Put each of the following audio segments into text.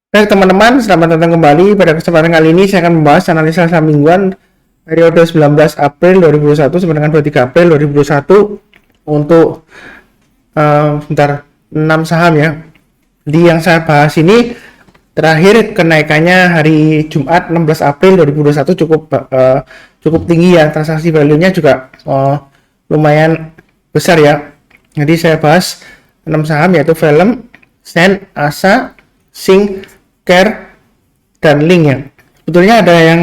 Baik teman-teman, selamat datang kembali. Pada kesempatan kali ini saya akan membahas analisa saham mingguan periode 19 April 2021 sampai dengan 23 April 2021 untuk bentar 6 saham ya. Di yang saya bahas ini terakhir kenaikannya hari Jumat 16 April 2021 cukup tinggi ya. Transaksi value-nya juga lumayan besar ya. Jadi saya bahas 6 saham yaitu Velem, Sen, Asa, Sing, Care, dan Link ya. Sebetulnya ada yang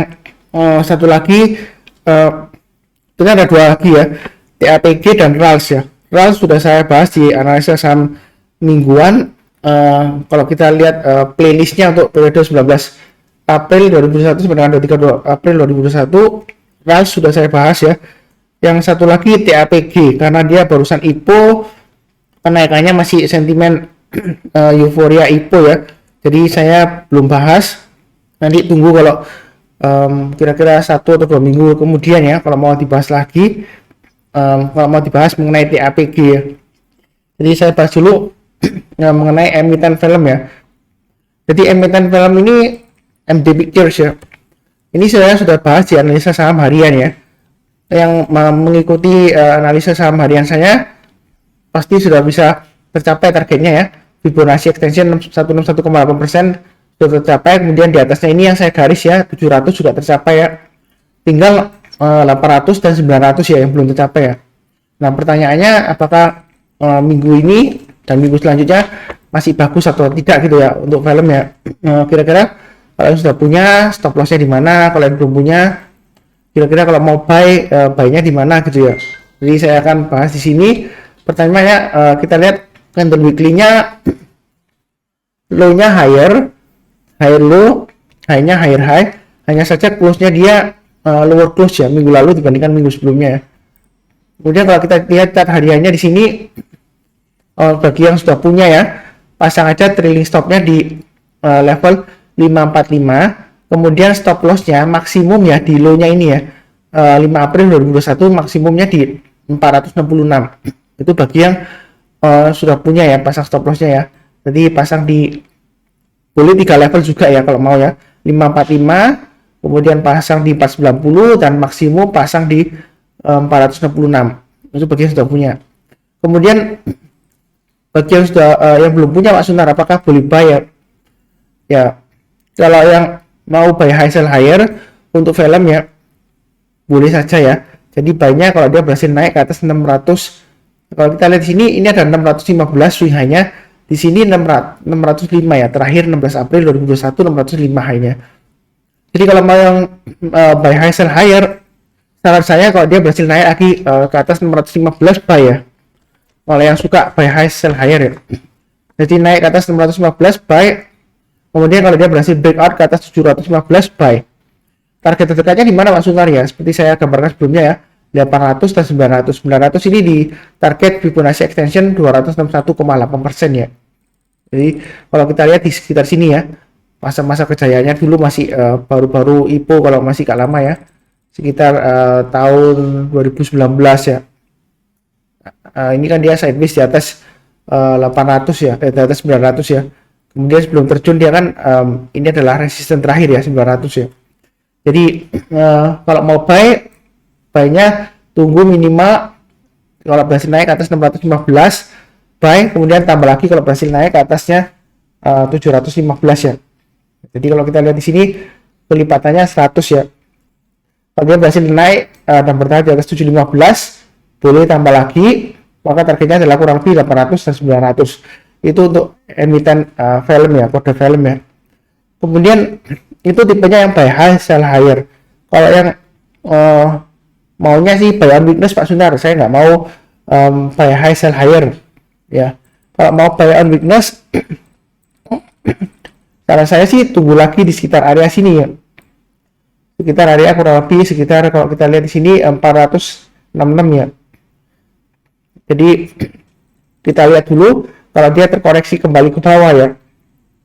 satu lagi, sebetulnya ada dua lagi ya, TAPG dan RALS ya. RALS sudah saya bahas di analisa saham mingguan. Kalau kita lihat playlistnya untuk periode 19 April 2021 sampai dengan 23 April 2021, RALS sudah saya bahas ya. Yang satu lagi TAPG karena dia barusan IPO, kenaikannya masih sentimen euforia IPO ya. Jadi saya belum bahas, nanti tunggu kalau kira-kira 1 atau 2 minggu kemudian ya, kalau mau dibahas lagi, kalau mau dibahas mengenai TAPG ya. Jadi saya bahas dulu mengenai emiten film ya. Jadi emiten film ini MD Pictures ya. Ini saya sudah bahas di analisa saham harian ya. Yang mengikuti analisa saham harian saya pasti sudah bisa tercapai targetnya ya. Fibonacci extension 161,8% sudah tercapai. Kemudian di atasnya ini yang saya garis ya, 700 juga tercapai ya. Tinggal 800 dan 900 ya yang belum tercapai ya. Nah pertanyaannya apakah minggu ini dan minggu selanjutnya masih bagus atau tidak gitu ya untuk film ya. Kira-kira kalau yang sudah punya stop lossnya di mana, kalau yang belum punya kira-kira kalau mau buy-nya di mana gitu ya. Jadi saya akan bahas di sini. Pertanyaannya kita lihat candle weekly-nya, low-nya higher low, high-nya higher high. Hanya saja close-nya dia lower close ya minggu lalu dibandingkan minggu sebelumnya ya. Kemudian kalau kita lihat chart hariannya di sini, bagi yang sudah punya ya, pasang aja trailing stop-nya di level 545. Kemudian stop loss-nya maksimum ya di low-nya ini ya, 5 April 2021 maksimumnya di 466. Itu bagi yang sudah punya ya, pasang stop lossnya ya. Jadi pasang di boleh 3 level juga ya kalau mau ya, 545, kemudian pasang di 490 dan maksimum pasang di 466. Itu bagi yang sudah punya. Kemudian bagi yang sudah yang belum punya Pak Sunar, apakah boleh buy ya? Ya, kalau yang mau buy high sell higher untuk film ya boleh saja ya. Jadi buy-nya kalau dia berhasil naik ke atas 600. Kalau kita lihat di sini, ini ada 615 swing high-nya. Di sini 605 ya. Terakhir 16 April 2021 605 high-nya. Jadi kalau mau yang buy high sell higher, saran saya kalau dia berhasil naik lagi ke atas 615 buy ya. Kalau yang suka buy high sell higher ya. Jadi naik ke atas 615 buy. Kemudian kalau dia berhasil breakout ke atas 715 buy. Target terdekatnya di mana Pak Sunar ya? Seperti saya gambarkan sebelumnya ya. 800 dan 900. 900 ini di target Fibonacci extension 261,8% ya. Jadi kalau kita lihat di sekitar sini ya, masa-masa kejayaannya dulu masih baru-baru IPO kalau masih gak lama ya, sekitar tahun 2019 ya. Ini kan dia sideways di atas 800 ya, di atas 900 ya. Kemudian sebelum terjun dia kan ini adalah resisten terakhir ya 900 ya. Jadi kalau mau buy-nya tunggu minimal kalau berhasil naik ke atas 615 buy, kemudian tambah lagi kalau berhasil naik ke atasnya 715 ya. Jadi kalau kita lihat di sini kelipatannya 100 ya. Kalau dia berhasil naik dan bertahan di atas 715 boleh tambah lagi, maka targetnya adalah kurang lebih 800 dan 900. Itu untuk emiten film ya, kode film ya. Kemudian itu tipenya yang buy high sell higher. Kalau yang maunya sih buy on weakness Pak Sunar, saya nggak mau buy high sell higher ya. Kalau mau buy on weakness saran saya sih tunggu lagi di sekitar area sini ya, sekitar area kurang lebih sekitar kalau kita lihat di sini 466 ya. Jadi kita lihat dulu kalau dia terkoreksi kembali ke bawah ya.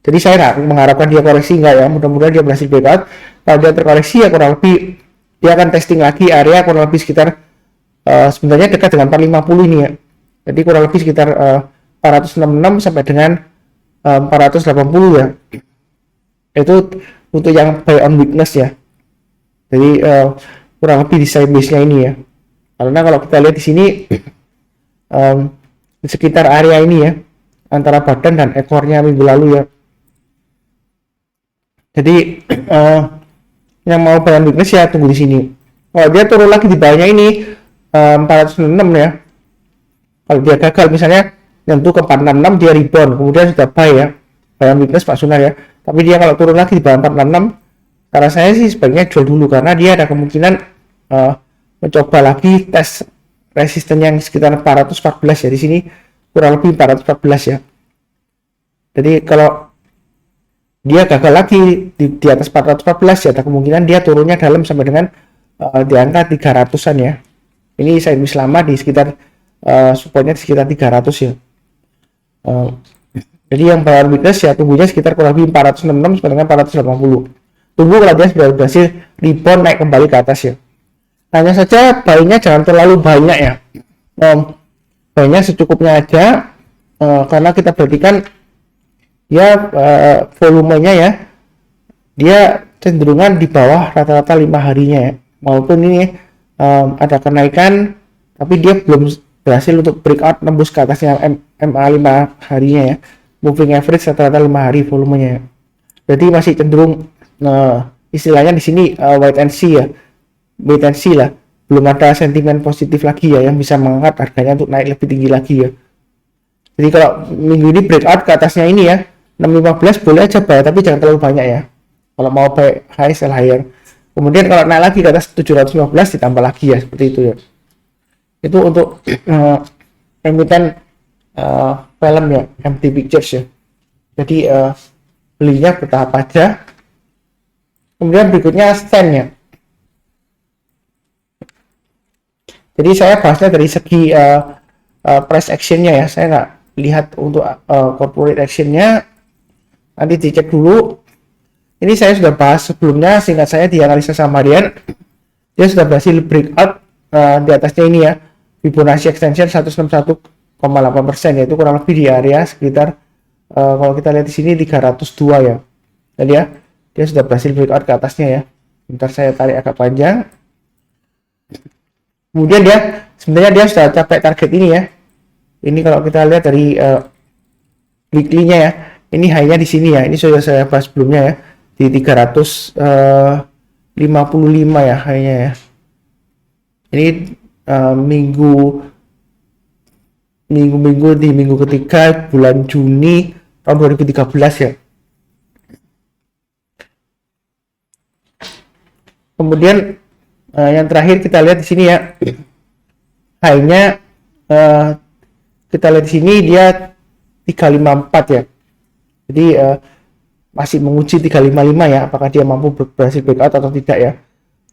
Jadi saya nggak mengharapkan dia koreksi enggak ya, mudah-mudahan dia berhasil breakout. Kalau dia terkoreksi ya kurang lebih dia akan testing lagi area kurang lebih sekitar sebenarnya dekat dengan 450 ini ya. Jadi kurang lebih sekitar 466 sampai dengan 480 ya. Itu untuk yang buy on weakness ya. Jadi kurang lebih di side base nya ini ya, karena kalau kita lihat di sini di sekitar area ini ya, antara badan dan ekornya minggu lalu ya. Jadi yang mau buy on weakness ya tunggu di sini. Kalau dia turun lagi di bawahnya ini 406 ya, kalau dia gagal misalnya nyentuh ke 466, dia rebound kemudian sudah buy ya, buy on weakness Pak Sunar ya. Tapi dia kalau turun lagi di bawah 466, karena saya sih sebaiknya jual dulu, karena dia ada kemungkinan mencoba lagi tes resisten yang sekitar 414 ya, di sini kurang lebih 414 ya. Jadi kalau dia gagal lagi di atas 414 ya, ada kemungkinan dia turunnya dalam sampai dengan di angka 300-an ya. Ini saya lama di sekitar supportnya di sekitar 300 ya. Jadi yang buy on weakness ya tunggunya sekitar kurang lebih 466 sampai dengan 480. Tunggu kalau dia sudah berhasil rebound naik kembali ke atas ya. Hanya saja buy-nya jangan terlalu banyak ya. Buy-nya secukupnya aja, karena kita perhatikan ya volumenya ya, dia cenderungan di bawah rata-rata 5 harinya ya. Maupun ini ada kenaikan, tapi dia belum berhasil untuk breakout nembus ke atasnya MA 5 harinya ya. Moving average rata-rata 5 hari volumenya ya. Jadi masih cenderung istilahnya di sini wait and see ya, wait and see lah. Belum ada sentimen positif lagi ya yang bisa mengangkat harganya untuk naik lebih tinggi lagi ya. Jadi kalau minggu ini breakout ke atasnya ini ya 615 boleh aja buy, tapi jangan terlalu banyak ya. Kalau mau buy high sell higher. Kemudian kalau naik lagi ke atas 715 ditambah lagi ya, seperti itu ya. Itu untuk emiten film ya, MT Pictures ya. Jadi belinya bertahap aja. Kemudian berikutnya stand ya. Jadi saya bahasnya dari segi price actionnya ya, saya nggak lihat untuk corporate actionnya, nanti dicek dulu. Ini saya sudah bahas sebelumnya, singkat saya di analisa saham harian, dia sudah berhasil breakout di atasnya ini ya, Fibonacci extension 161,8%, yaitu kurang lebih di area sekitar kalau kita lihat di sini 302 ya. Jadi ya, dia sudah berhasil breakout ke atasnya ya. Bentar saya tarik agak panjang. Kemudian dia sebenarnya dia sudah capai target ini ya. Ini kalau kita lihat dari weekly-nya ya, ini high-nya di sini ya. Ini sudah saya bahas sebelumnya ya, di 355 ya high-nya ya. Ini minggu di minggu ketiga bulan Juni tahun 2013 ya. Kemudian yang terakhir kita lihat di sini ya, high-nya kita lihat di sini dia 354 ya. Jadi masih menguji 355 ya, apakah dia mampu berhasil breakout atau tidak ya.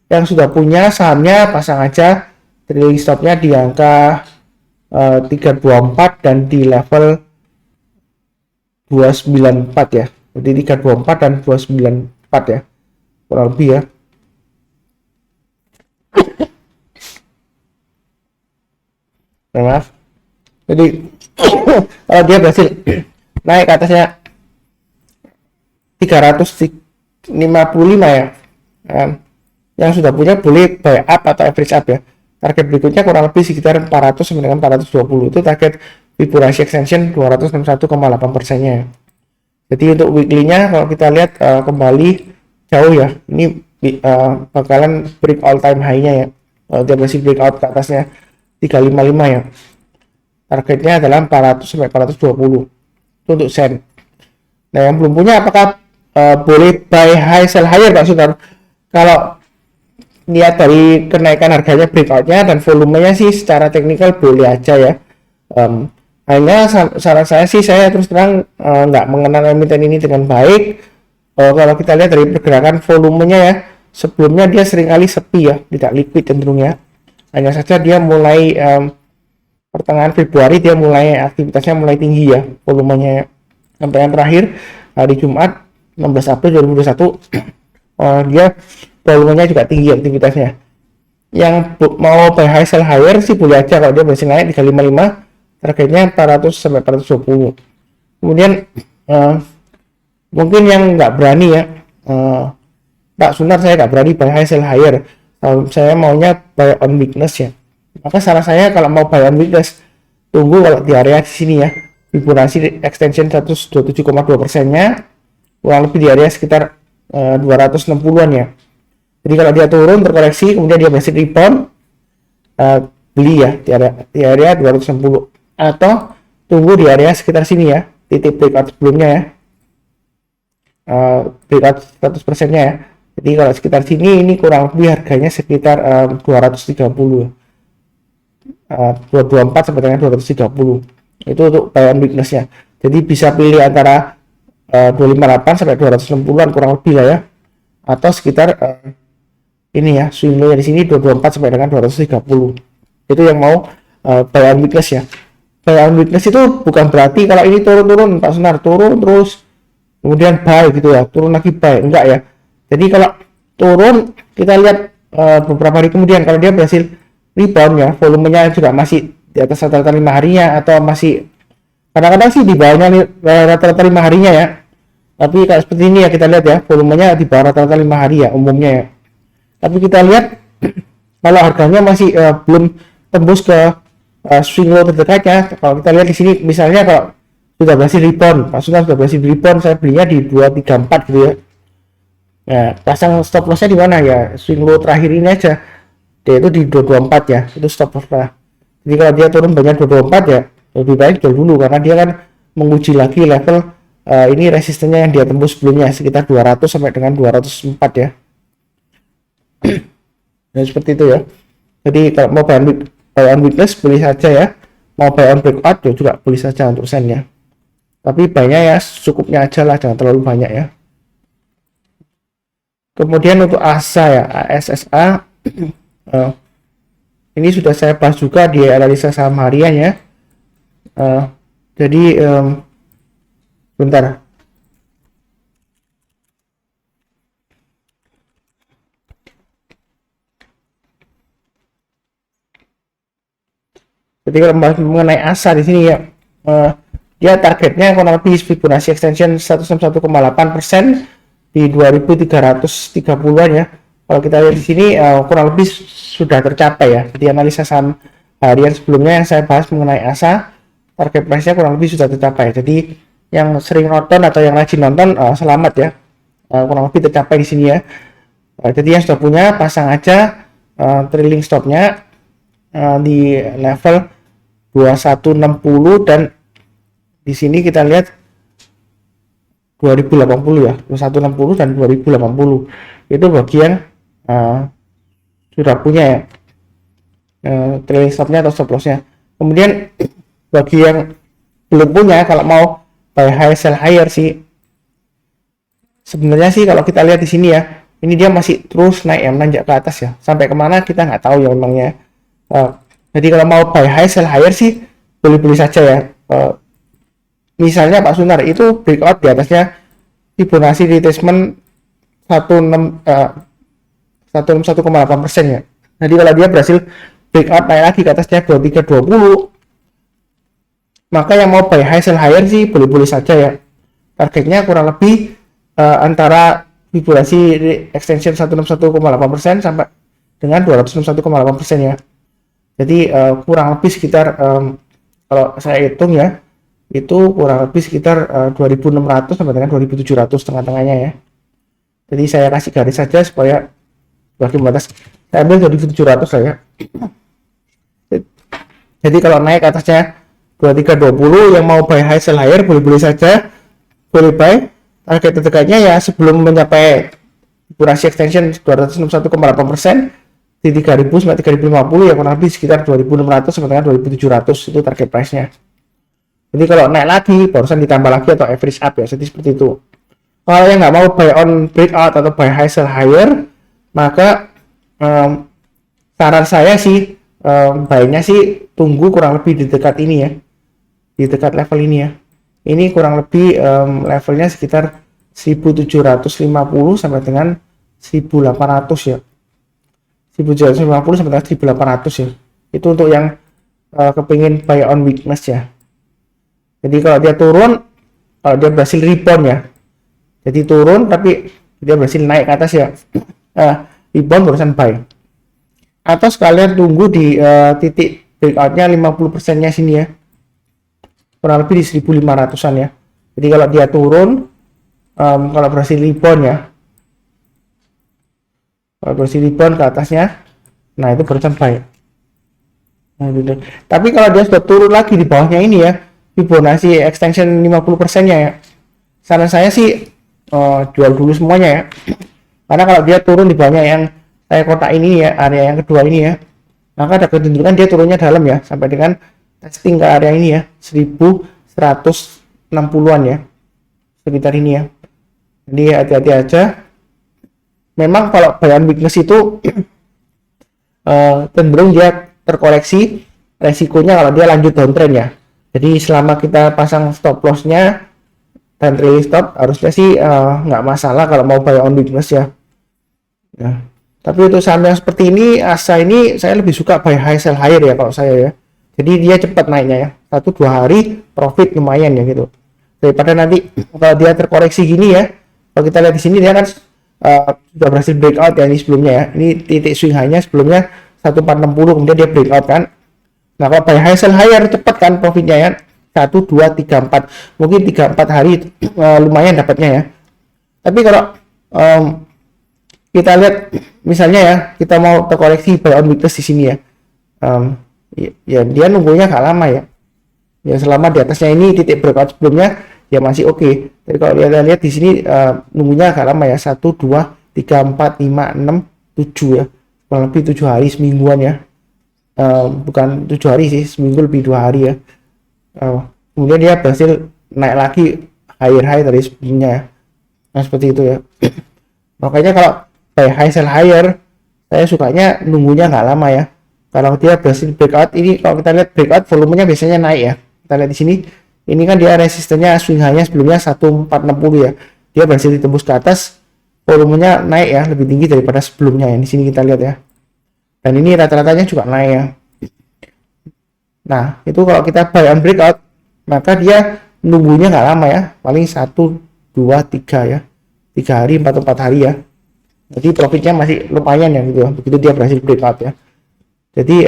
Yang sudah punya sahamnya pasang aja trailing stopnya di angka 324 dan di level 294 ya. Jadi 324 dan 294 ya, kurang lebih ya. Maaf. Jadi kalau dia berhasil naik ke atasnya 355 ya, yang sudah punya boleh buy up atau average up ya. Target berikutnya kurang lebih sekitar 400 sampai dengan 420, itu target Fibonacci extension 261,8%-nya ya. Jadi untuk weekly-nya kalau kita lihat kembali jauh ya, ini bakalan break all time high-nya ya. Kalau dia masih breakout ke atasnya 355 ya, targetnya adalah 400 sampai 420 itu untuk sen. Nah yang belum punya apakah boleh buy high sell higher Pak Sunar? Kalau niat dari kenaikan harganya, breakoutnya dan volumenya sih secara teknikal boleh aja ya. Hanya saran saya sih, saya terus terang nggak mengenal emiten ini dengan baik. Kalau kita lihat dari pergerakan volumenya ya, sebelumnya dia seringkali sepi ya, tidak liquid cenderungnya. Hanya saja dia mulai pertengahan Februari dia mulai aktivitasnya mulai tinggi ya volumenya. Sampai yang terakhir hari Jumat 16 April 2021 dia volumenya juga tinggi aktivitasnya. Yang mau buy high sell higher sih boleh aja kalau dia berhasil naik 355, targetnya 400 sampai 420. Kemudian mungkin yang nggak berani ya, eh, Pak Sunar, saya nggak berani buy high sell higher, saya maunya buy on weakness ya. Maka saran saya kalau mau buy on weakness, tunggu kalau di area di sini ya, Fibonacci extension 127,2%-nya kurang lebih di area sekitar 260-an ya. Jadi kalau dia turun terkoreksi kemudian dia masih rebound, beli ya di area 260, atau tunggu di area sekitar sini ya, titik breakout sebelumnya ya, breakout 100%-nya ya. Jadi kalau sekitar sini ini kurang lebih harganya sekitar 230, 224 sampai dengan 230 itu untuk buy on weakness-nya. Jadi bisa pilih antara 258 sampai 260-an kurang lebih lah ya, atau sekitar ini ya, swing low di sini 224 sampai dengan 230. Itu yang mau buy on weakness ya. Buy on weakness itu bukan berarti kalau ini turun-turun Pak Sunar, turun terus kemudian buy gitu ya, turun lagi buy, enggak ya. Jadi kalau turun kita lihat beberapa hari kemudian kalau dia berhasil rebound ya, volumenya juga masih di atas rata-rata 5 harinya atau masih kadang-kadang sih di bawahnya rata-rata 5 harinya ya. Tapi kayak seperti ini ya, kita lihat ya, volumenya di bawah rata-rata 5 hari ya umumnya ya. Tapi kita lihat kalau harganya masih belum tembus ke swing low terdekatnya. Kalau kita lihat di sini misalnya kalau sudah berhasil rebound, maksudnya sudah berhasil rebound, saya belinya di 234 gitu ya. Nah, pasang stop lossnya di mana ya? Swing low terakhir ini aja, dia itu di 224 ya, itu stop loss lah. Jadi kalau dia turun banyak 224 ya, lebih baik jual dulu karena dia kan menguji lagi level ini resistennya yang dia tembus sebelumnya sekitar 200 sampai dengan 204 ya. Nah, seperti itu ya. Jadi kalau mau buy on weakness beli saja ya, mau buy on breakout juga beli saja untuk sen ya. Tapi banyak ya, cukupnya aja lah, jangan terlalu banyak ya. Kemudian untuk ASA ya, ASSA ini sudah saya bahas juga di analisa saham harian ya. Jadi bentar. Jadi kalau membahas mengenai ASA di sini ya, dia targetnya kurang lebih Fibonacci extension 161,8% di 2330-an ya. Kalau kita lihat di sini kurang lebih sudah tercapai ya. Jadi analisa saham harian sebelumnya yang saya bahas mengenai ASA, target price-nya kurang lebih sudah tercapai. Jadi yang sering nonton atau yang rajin nonton selamat ya, kurang lebih tercapai di sini ya. Jadi yang sudah punya pasang aja trailing stopnya di level 2160 dan di sini kita lihat 2080 ya, 2160 dan 2080 itu bagi yang sudah punya ya trailing stopnya atau stop lossnya. Kemudian bagi yang belum punya, kalau mau buy high sell higher sih sebenarnya sih kalau kita lihat di sini ya, ini dia masih terus naik ya, menanjak ke atas ya, sampai kemana kita nggak tahu ya memangnya. Jadi kalau mau buy high sell higher sih boleh-boleh saja ya. Misalnya Pak Sunar itu breakout di atasnya Fibonacci retracement 161,8% ya. Jadi kalau dia berhasil breakout naik lagi ke atasnya 2320, maka yang mau buy high sell higher sih boleh-boleh saja ya. Targetnya kurang lebih antara Fibonacci extension 161,8% sampai dengan 261,8% ya. Jadi kurang lebih sekitar kalau saya hitung ya, itu kurang lebih sekitar 2600 sampai dengan 2700 tengah-tengahnya ya. Jadi saya kasih garis saja supaya bagi batas, saya ambil 2700 lah ya. Jadi kalau naik atasnya 2320, yang mau buy high sell higher boleh-boleh saja, boleh buy. Target terdekatnya ya sebelum mencapai Fibonacci extension 261,8% di 3000 sampai 3050 ya, kurang lebih sekitar 2600 sampai dengan 2700 itu target price nya. Jadi kalau naik lagi barusan ditambah lagi atau average up ya, jadi seperti itu. Kalau yang nggak mau buy on breakout atau buy high sell higher, maka saran saya sih buy-nya sih tunggu kurang lebih di dekat ini ya, di dekat level ini ya. Ini kurang lebih levelnya sekitar 1750 sampai dengan 1800 ya, 1750 sampai dengan 1800 ya. Itu untuk yang kepingin buy on weakness ya. Jadi kalau dia turun, kalau dia berhasil rebound ya, jadi turun tapi dia berhasil naik ke atas ya. Rebound barusan buy, atau sekalian tunggu di titik breakoutnya 50% nya sini ya, kurang lebih di 1500-an ya. Jadi kalau dia turun, kalau berhasil rebound ya, kalau berhasil rebound ke atasnya, nah itu barusan buy. Nah, gitu. Tapi kalau dia sudah turun lagi di bawahnya ini ya, Fibonacci extension 50% nya ya, saran saya sih jual dulu semuanya ya. Karena kalau dia turun di bawahnya yang kayak kotak ini ya, area yang kedua ini ya, maka ada kecenderungan dia turunnya dalam ya, sampai dengan testing ke area ini ya, 1160-an ya, sekitar ini ya. Jadi hati-hati aja. Memang kalau buy on weakness itu cenderung dia terkoreksi, resikonya kalau dia lanjut downtrend ya. Jadi selama kita pasang stop lossnya dan trailing stop, harusnya sih nggak masalah kalau mau buy on weakness ya. Tapi untuk saham yang seperti ini, ASA ini saya lebih suka buy high sell higher ya kalau saya ya. Jadi dia cepat naiknya ya, 1-2 hari profit lumayan ya gitu. Daripada nanti kalau dia terkoreksi gini ya, kalau kita lihat di sini dia kan sudah berhasil breakout ya ini sebelumnya ya. Ini titik swing high-nya sebelumnya 1460, kemudian dia breakout kan. Nah kalau buy high sell higher cepat kan profitnya ya, 1, 2, 3, 4, mungkin 3-4 hari lumayan dapatnya ya. Tapi kalau kita lihat misalnya ya, kita mau terkoreksi buy on weakness di sini ya, ya dia nunggunya gak lama ya. Ya selama di atasnya ini titik breakout sebelumnya ya masih oke. Tapi kalau kita lihat di sini nunggunya agak lama ya, 1, 2, 3, 4, 5, 6, 7 ya, kurang lebih 7 hari, semingguan ya. Bukan 7 hari sih, seminggu lebih 2 hari ya. Kemudian dia berhasil naik lagi higher high dari sebelumnya ya. Nah seperti itu ya. Makanya kalau buy high sell higher, saya sukanya nunggunya nggak lama ya. Kalau dia berhasil breakout ini, kalau kita lihat breakout volumenya biasanya naik ya. Kita lihat di sini, ini kan dia resistennya swing high-nya sebelumnya 1460 ya. Dia berhasil ditembus ke atas, volumenya naik ya, lebih tinggi daripada sebelumnya ya. Di sini kita lihat ya. Dan ini rata-ratanya juga naik ya. Nah, itu kalau kita buy on breakout, maka dia nunggunya nggak lama ya, paling 1, 2, 3 ya. 3 hari, 4 hari ya. Jadi profitnya masih lumayan ya gitu ya, begitu dia berhasil breakout ya. Jadi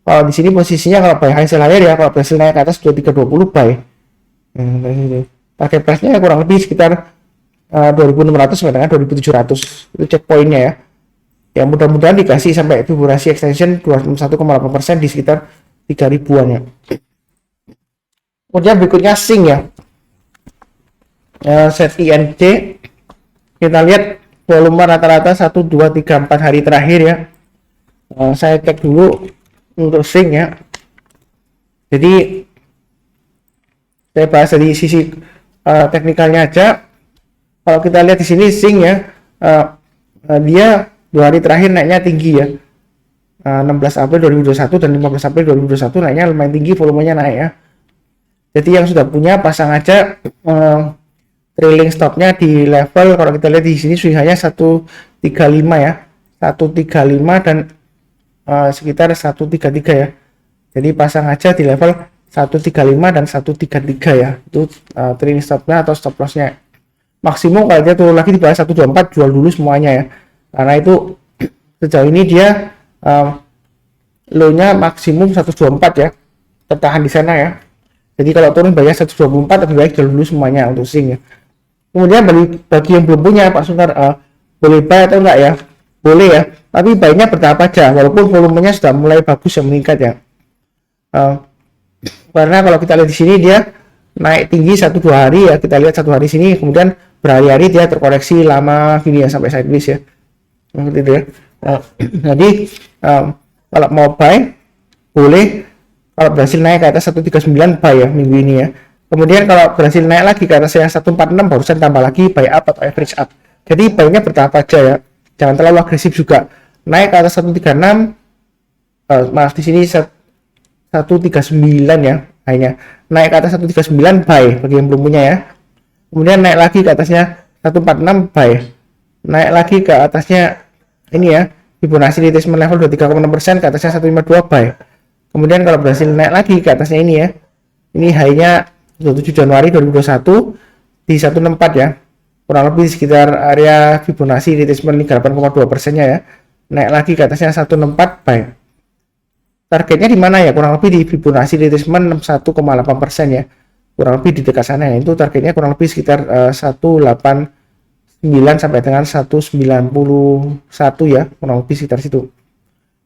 kalau di sini posisinya kalau buy high sell higher ya, kalau berhasil naik ke atas 2320 buy. Target price-nya kurang lebih sekitar 2600 sampai dengan 2700. Itu checkpoint-nya ya. Ya mudah-mudahan dikasih sampai Fibonacci extension 21,8% di sekitar 3000-an ya. Kemudian berikutnya Sing ya. Set INC kita lihat volume rata-rata 1, 2, 3, 4 hari terakhir ya. Saya cek dulu untuk Sing ya. Jadi saya bahas dari sisi teknikalnya aja. Kalau kita lihat di sini Sing ya, dia 2 hari terakhir naiknya tinggi ya. 16 April 2021 dan 15 April 2021 naiknya lumayan tinggi, volumenya naik ya. Jadi yang sudah punya pasang aja trailing stopnya di level, kalau kita lihat di sini swing hanya 135 ya, 135 dan sekitar 133 ya. Jadi pasang aja di level 135 dan 133 ya. Itu trailing stopnya atau stop lossnya. Maksimum kalau dia turun lagi di bawah 124 jual dulu semuanya ya. Karena itu sejauh ini dia low-nya maksimum 124 ya. Tertahan di sana ya. Jadi kalau turun bayar 124 lebih baik jual dulu semuanya untuk Sing ya. Kemudian bagi yang belum punya Pak Sungkar, boleh buy atau enggak ya? Boleh ya, tapi buy-nya bertahap aja walaupun volumenya sudah mulai bagus ya, meningkat ya. Karena kalau kita lihat di sini dia naik tinggi 1-2 hari ya, kita lihat 1 hari sini, kemudian berhari-hari dia terkoreksi lama gini ya sampai sideways ya. Seperti itu ya. Jadi kalau mau buy boleh, kalau berhasil naik ke atas 139 buy ya minggu ini ya. Kemudian kalau berhasil naik lagi ke atas yang 146 barusan tambah lagi buy up atau average up. Jadi buy-nya bertahap aja ya. Jangan terlalu agresif juga. Naik ke atas 136, maaf di sini 139 ya hanya. Naik ke atas 139 buy bagi yang belum punya ya. Kemudian naik lagi ke atasnya 146 buy. Naik lagi ke atasnya ini ya, Fibonacci retracement level 23,6%, ke atasnya 152 buy. Kemudian kalau berhasil naik lagi ke atasnya ini ya. Ini high-nya 27 Januari 2021 di 164 ya. kurang lebih sekitar area Fibonacci retracement 38,2%-nya ya. Naik lagi ke atasnya 164 buy. Targetnya di mana ya? Kurang lebih di Fibonacci retracement 61,8% ya. Kurang lebih di dekat sana ya. Itu targetnya kurang lebih sekitar 189 sampai dengan 191 ya, kurang lebih sekitar situ.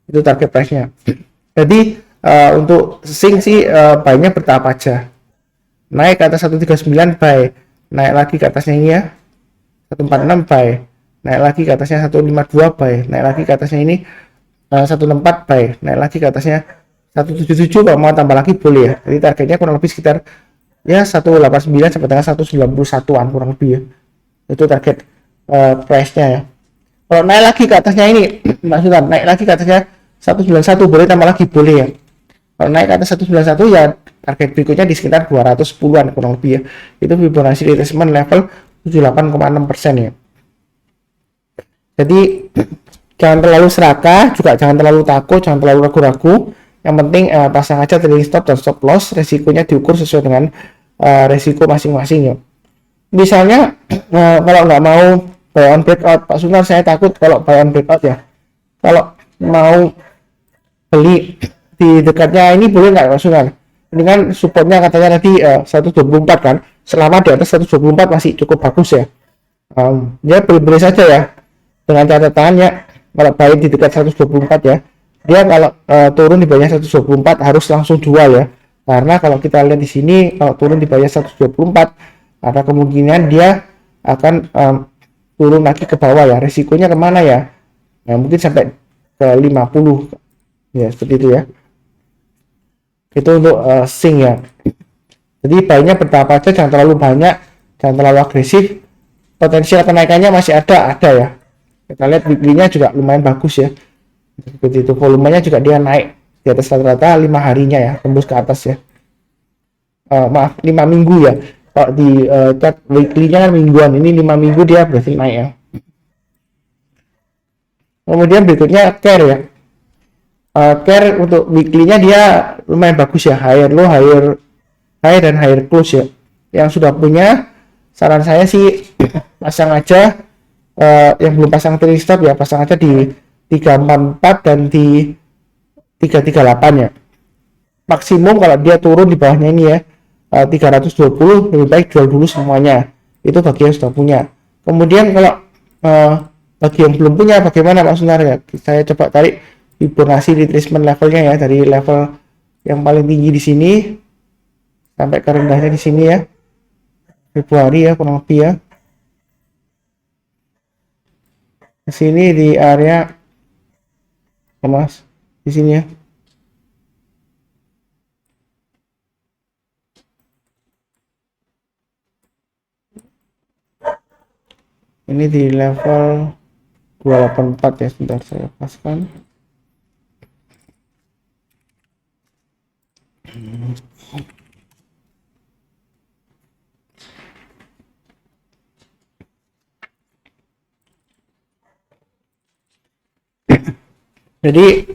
Itu target price-nya. Jadi untuk sing sih buy-nya bertahap aja. Naik ke atas 139 buy, naik lagi ke atasnya ini ya 146 buy, naik lagi ke atasnya 152 buy, naik lagi ke atasnya ini 164 buy, naik lagi ke atasnya 177. Kalau mau tambah lagi boleh ya. Jadi targetnya kurang lebih sekitar ya 189 sampai dengan 191-an kurang lebih ya. Itu target price-nya ya. Kalau naik lagi ke atasnya ini maksudnya naik lagi ke atasnya 191 boleh tambah lagi boleh ya. Kalau naik ke atas 191 ya target berikutnya di sekitar 210-an kurang lebih ya. Itu Fibonacci retracement level 78,6% ya. Jadi jangan terlalu serakah, juga jangan terlalu takut, jangan terlalu ragu-ragu. Yang penting pasang aja trailing stop dan stop loss, resikonya diukur sesuai dengan resiko masing-masing ya. Misalnya kalau nggak mau buy on breakout, Pak Sunar, saya takut kalau buy on breakout ya. Kalau mau beli di dekatnya ini boleh nggak Pak Sunar? Ini kan supportnya katanya tadi 124 kan, selama di atas 124 masih cukup bagus ya. Dia beli-beli saja ya, dengan catatannya kalau buy di dekat 124 ya, dia kalau turun di bawahnya 124 harus langsung jual ya. Karena kalau kita lihat di sini, kalau turun di bawah 124 ada kemungkinan dia akan turun lagi ke bawah ya. Resikonya kemana ya? Nah, mungkin sampai ke 50 ya, seperti itu ya. Itu untuk sing ya. Jadi buy-nya bertahap aja, jangan terlalu banyak, jangan terlalu agresif. Potensial kenaikannya masih ada ya. Kita lihat weekly-nya juga lumayan bagus ya. Seperti itu, volumenya juga dia naik di atas rata-rata 5 harinya ya, tembus ke atas ya. Maaf, 5 minggu ya. Kalau di chart weekly-nya kan mingguan, ini 5 minggu dia berhasil naik ya. Kemudian berikutnya care ya. Care untuk weekly-nya dia lumayan bagus ya, higher low, high dan higher close ya. Yang sudah punya, saran saya sih pasang aja. Yang belum pasang trailing stop ya pasang aja di 344 dan di 338 ya. Maksimum kalau dia turun di bawahnya ini ya 320, lebih baik jual dulu semuanya. Itu bagi yang sudah punya. Kemudian kalau bagi yang belum punya bagaimana Pak Sunar ya? Saya coba tarik Fibonacci retracement levelnya ya, dari level yang paling tinggi di sini sampai ke rendahnya di sini ya, Februari ya kurang lebih ya. Di sini di area emas di sini ya. Ini di level 284 ya, sebentar saya paskan. Jadi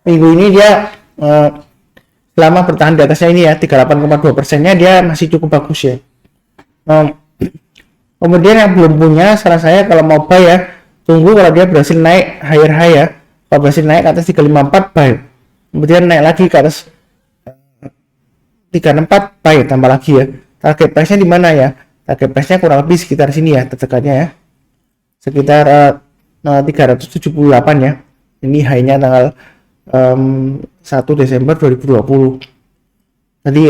minggu ini dia selama bertahan di atasnya ini ya 38,2%-nya dia masih cukup bagus ya. Kemudian yang belum punya, saran saya kalau mau buy ya tunggu kalau dia berhasil naik higher high ya. Kalau berhasil naik ke atas 354 buy, kemudian naik lagi ke atas 364 buy, tambah lagi ya. Target price-nya di mana ya? Target price-nya kurang lebih sekitar sini ya, terdekatnya ya, sekitar 378 ya. Ini high-nya tanggal 1 Desember 2020. Jadi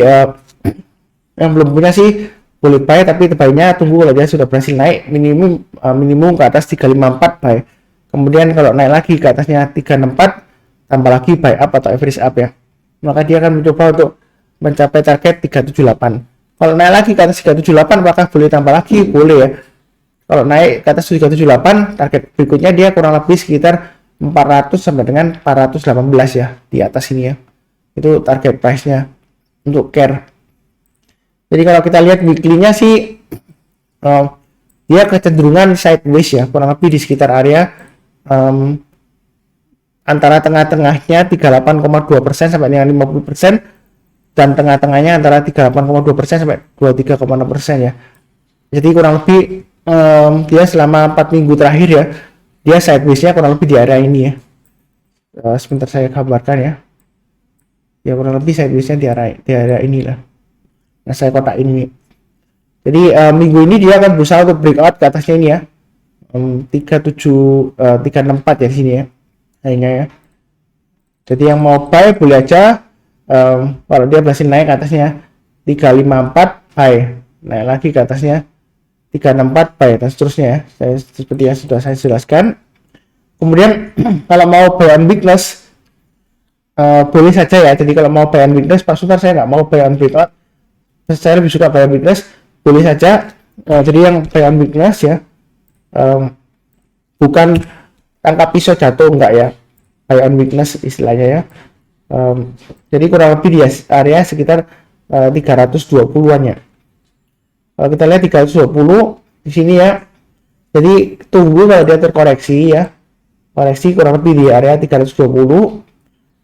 yang belum punya sih boleh buy, tapi terbaiknya tunggu kalau dia sudah berhasil naik minimum ke atas 354 buy. Kemudian kalau naik lagi ke atasnya 364 tambah lagi buy up atau average up ya. Maka dia akan mencoba untuk mencapai target 378. Kalau naik lagi ke atas 378 apakah boleh tambah lagi? Boleh ya. Kalau naik ke atas 378 target berikutnya dia kurang lebih sekitar 400 sampai dengan 418 ya, di atas ini ya. Itu target price-nya untuk care. Jadi kalau kita lihat weekly-nya sih dia kecenderungan sideways ya, kurang lebih di sekitar area antara tengah-tengahnya 38,2% sampai dengan 50% dan tengah-tengahnya antara 38,2% sampai 23,6% ya. Jadi kurang lebih dia selama 4 minggu terakhir ya, dia sideways-nya kurang lebih di area ini ya. Sebentar saya gambarkan ya. Ya kurang lebih sideways-nya di area inilah. Nah, saya kotak ini. Jadi minggu ini dia akan berusaha untuk breakout ke atasnya ini ya. 364 ya di sini ya. Kayaknya ya. Jadi yang mau buy boleh aja, kalau dia berhasil naik ke atasnya 354 buy, naik lagi ke atasnya 364 buy, dan seterusnya ya. Seperti yang sudah saya jelaskan. Kemudian kalau mau buy on weakness, boleh saja ya. Jadi kalau mau buy on weakness, Pak Sutar saya nggak mau buy on breakout, saya lebih suka buy on weakness, boleh saja. Jadi yang buy on weakness ya, bukan tangkap pisau jatuh, enggak ya, buy on weakness istilahnya ya. Jadi kurang lebih di area sekitar 320-an ya. Kalau kita lihat 320 di sini ya, jadi tunggu kalau dia terkoreksi ya, koreksi kurang lebih di area 320,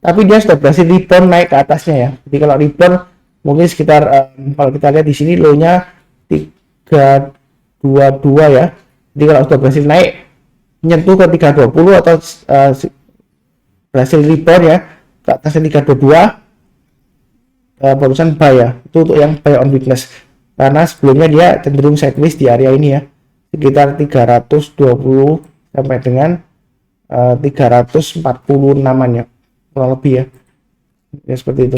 tapi dia sudah berhasil rebound naik ke atasnya ya. Jadi kalau rebound mungkin sekitar kalau kita lihat di sini low-nya 322 ya. Jadi kalau sudah berhasil naik menyentuh ke 320 atau berhasil rebound ya ke atasnya 322, barusan buy ya. Itu untuk yang buy on weakness, karena sebelumnya dia cenderung sideways di area ini ya, sekitar 320 sampai dengan 346-an ya kurang lebih ya. Ya seperti itu.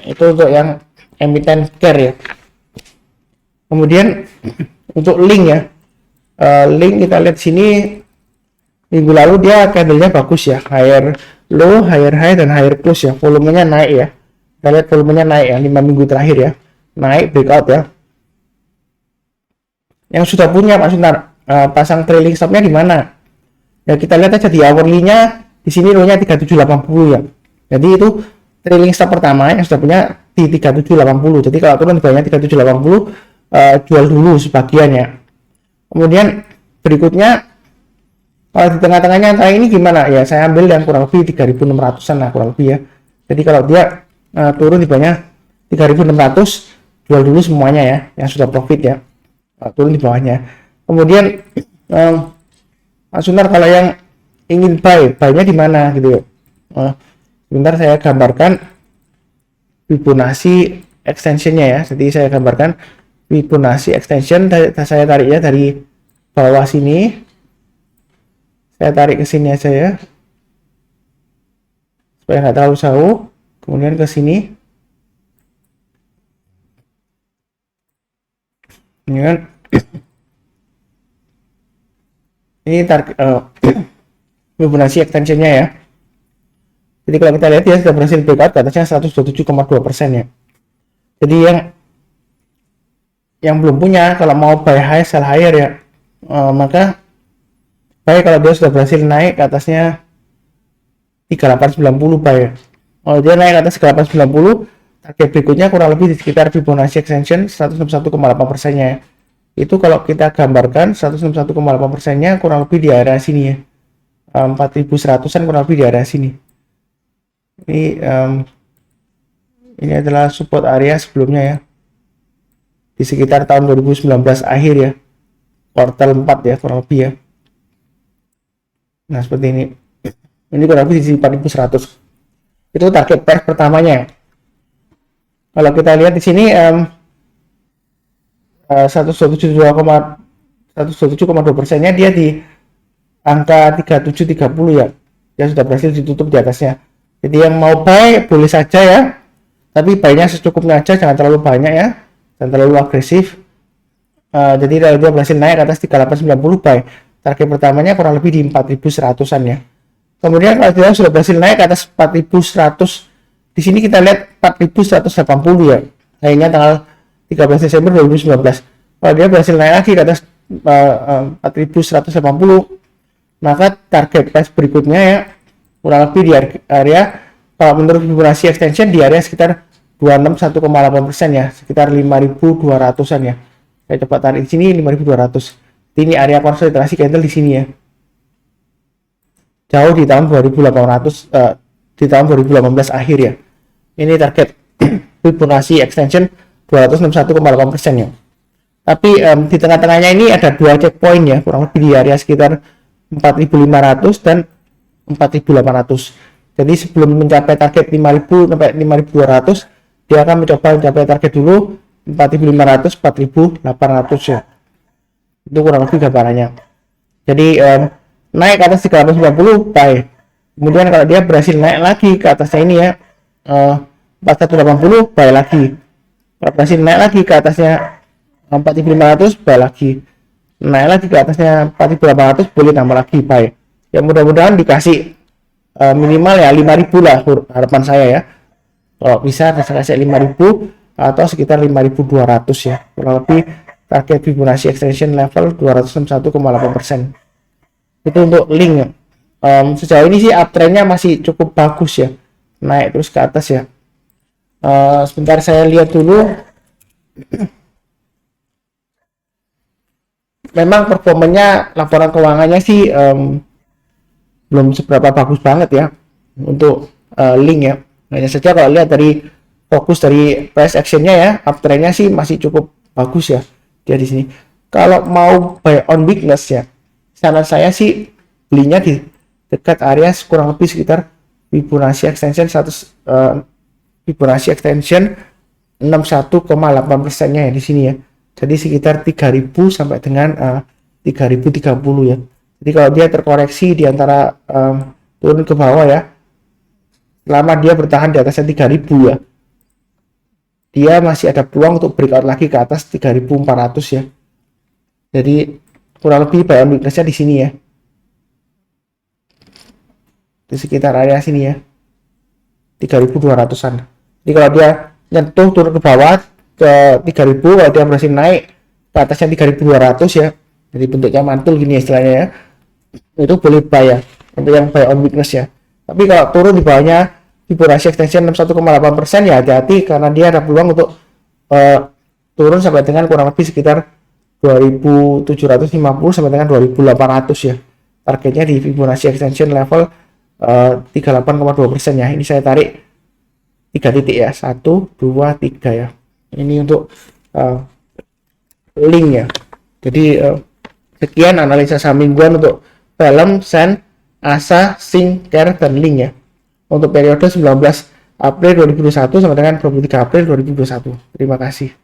Itu untuk yang emiten care ya. Kemudian untuk link ya, link kita lihat sini minggu lalu dia candlenya bagus ya, higher low, higher high, dan higher close ya. Volumenya naik ya, kita lihat volumenya naik ya, 5 minggu terakhir ya, naik breakout ya. Yang sudah punya Pak Sunar, pasang trailing stopnya di mana ya? Kita lihat aja di hourly-nya, di sini low-nya 3780 ya. Jadi itu trailing stop pertama yang sudah punya di 3780. Jadi kalau turun di bawahnya 3780, jual dulu sebagiannya. Kemudian berikutnya, kalau di tengah-tengahnya antara ini gimana ya, saya ambil yang kurang lebih 3600-an lah kurang lebih ya. Jadi kalau dia turun di bawahnya 3600, jual dulu semuanya ya, yang sudah profit ya, turun di bawahnya. Kemudian Mas Sunar kalau yang ingin buy-nya di mana gitu ya. Sebentar saya gambarkan Fibonacci extensionnya ya. Jadi saya gambarkan Fibonacci extension, saya tarik ya dari bawah sini, saya tarik ke sini aja ya supaya nggak terlalu jauh, kemudian ke sini ini kan. Ini target Fibonacci extensionnya ya. Jadi kalau kita lihat dia sudah berhasil breakout ke atasnya 127,2% ya. Jadi yang belum punya, kalau mau buy high sell higher ya, maka buy kalau dia sudah berhasil naik ke atasnya 3890 buy. Kalau dia naik ke atas 3890, target berikutnya kurang lebih di sekitar Fibonacci extension 161,8%-nya ya. Itu kalau kita gambarkan 161,8%-nya kurang lebih di area sini ya, 4100-an kurang lebih di area sini. Ini adalah support area sebelumnya ya, di sekitar tahun 2019 akhir ya, kuartal 4 ya kurang lebih ya. Nah seperti ini kurang lebih di 4100. Itu target price pertamanya. Kalau kita lihat di sini 127,2%-nya dia di angka 3730 ya. Dia sudah berhasil ditutup di atasnya. Jadi yang mau buy boleh saja ya, tapi buy-nya secukupnya aja, jangan terlalu banyak ya, jangan terlalu agresif. Jadi kalau dia berhasil naik ke atas 3890 buy, target pertamanya kurang lebih di 4100-an ya. Kemudian kalau dia sudah berhasil naik ke atas 4100, di sini kita lihat 4180 ya, kayaknya tanggal 13 Desember 2019. Kalau dia berhasil naik lagi ke atas 4180, maka target price berikutnya ya kurang lebih di area, kalau menurut Fibonacci extension, di area sekitar 261,8% ya, sekitar 5200-an ya. Saya coba tarik di sini 5200. Ini area konsolidasi candle di sini ya. Jauh di tahun 2800, di tahun 2018 akhir ya. Ini target Fibonacci extension 261,8% ya. Tapi di tengah-tengahnya ini ada dua checkpoint ya, kurang lebih di area sekitar 4.500 dan 4.800. Jadi sebelum mencapai target 5.000 sampai 5.200, dia akan mencoba mencapai target dulu 4.500, 4.800 ya. Itu kurang lebih gambarannya. Jadi naik ke atas 350 baik. Kemudian kalau dia berhasil naik lagi ke atasnya ini ya, 4.180 baik lagi. Kalau berhasil naik lagi ke atasnya 4.500 baik lagi. Naik lagi ke atasnya 4.800 boleh tambah lagi baik. Ya mudah-mudahan dikasih minimal ya 5.000 lah harapan saya ya. Kalau bisa kasih 5.000 atau sekitar 5.200 ya. Kurang lebih target Fibonacci extension level 261,8%. Itu untuk link. Sejauh ini sih uptrendnya masih cukup bagus ya, naik terus ke atas ya. Sebentar saya lihat dulu. Memang performanya laporan keuangannya sih belum seberapa bagus banget ya untuk link ya. Hanya saja kalau lihat dari fokus dari price actionnya ya, uptrendnya sih masih cukup bagus ya dia di sini. Kalau mau buy on weakness ya, saran saya sih belinya di dekat area kurang lebih sekitar Fibonacci extension 100 Fibonacci extension 61,8%-nya ya di sini ya. Jadi sekitar 3.000 sampai dengan 3.030 ya. Jadi kalau dia terkoreksi di antara turun ke bawah ya, selama dia bertahan di atasnya 3.000 ya, dia masih ada peluang untuk breakout lagi ke atas 3.400 ya. Jadi kurang lebih buy on weakness-nya di sini ya, di sekitar area sini ya, 3.200-an. Jadi kalau dia nyentuh turun ke bawah ke 3.000, kalau dia berhasil naik ke atasnya 3.200 ya, jadi bentuknya mantul gini istilahnya ya, itu boleh buy ya untuk yang buy on weakness ya. Tapi kalau turun di bawahnya Fibonacci extension 61,8% ya hati-hati, karena dia ada peluang untuk turun sampai dengan kurang lebih sekitar 2.750 sampai dengan 2.800 ya. Targetnya di Fibonacci extension level 38,2% ya. Ini saya tarik 3 titik ya, 1, 2, 3 ya. Ini untuk link ya. Jadi sekian analisa saham mingguan untuk Velem, Sen, Asa, Sing, Care, dan Link ya. Untuk periode 19 April 2021 sampai dengan 23 April 2021. Terima kasih.